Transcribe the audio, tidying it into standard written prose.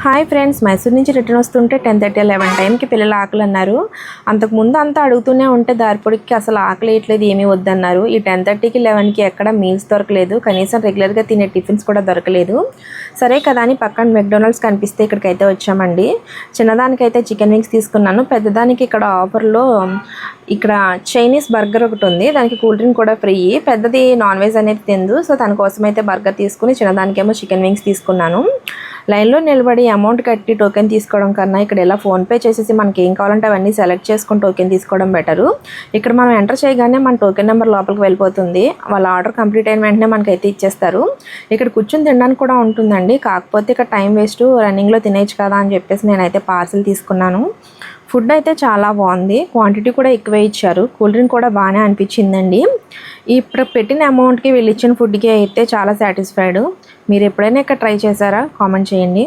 Hi friends, Mysore నుంచి return వస్తుంటే 10:30 11 టైంకి పిల్లలు ఆకలి అన్నారు. అంతకుముందు అంతా అడుగుతూనే ఉంటే దారిపొడికి అసలు ఆకలి వేయట్లేదు, ఏమీ వద్దన్నారు. ఈ 10:30కి 11కి ఎక్కడ మీల్స్ దొరకలేదు, కనీసం రెగ్యులర్గా తినే టిఫిన్స్ కూడా దొరకలేదు. సరే కదా అని పక్కన మెక్డొనాల్డ్స్ కనిపిస్తే ఇక్కడికైతే వచ్చామండి. చిన్నదానికైతే చికెన్ వింగ్స్ తీసుకున్నాను, పెద్దదానికి ఇక్కడ ఆఫర్లో ఇక్కడ చైనీస్ బర్గర్ ఒకటి ఉంది, దానికి కూల్ డ్రింక్ కూడా ఫ్రీ. పెద్దది నాన్ వెజ్ అనేది తిందు, సో తన కోసం అయితే బర్గర్ తీసుకుని చిన్నదానికేమో చికెన్ వింగ్స్ తీసుకున్నాను. లైన్లో నిలబడి అమౌంట్ కట్టి టోకెన్ తీసుకోవడం కన్నా ఇక్కడ ఇలా ఫోన్పే చేసేసి మనకి ఏం కావాలంటే అవన్నీ సెలెక్ట్ చేసుకుని టోకెన్ తీసుకోవడం బెటరు. ఇక్కడ మనం ఎంటర్ చేయగానే మన టోకెన్ నెంబర్ లోపలికి వెళ్ళిపోతుంది. వాళ్ళ ఆర్డర్ కంప్లీట్ అయిన వెంటనే మనకైతే ఇచ్చేస్తారు. ఇక్కడ కూర్చొని తినడానికి కూడా ఉంటుందండి, కాకపోతే ఇక్కడ టైం వేస్ట్, రన్నింగ్లో తినేయచ్చు కదా అని చెప్పేసి నేనైతే పార్సిల్ తీసుకున్నాను. ఫుడ్ అయితే చాలా బాగుంది, క్వాంటిటీ కూడా ఎక్కువే ఇచ్చారు, కూల్ డ్రింక్ కూడా బాగానే అనిపించిందండి. ఇప్పుడు పెట్టిన అమౌంట్కి వీళ్ళు ఇచ్చిన ఫుడ్కి అయితే చాలా సాటిస్ఫైడ్. మీరు ఎప్పుడైనా ఇక్కడ ట్రై చేశారా? కామెంట్ చేయండి.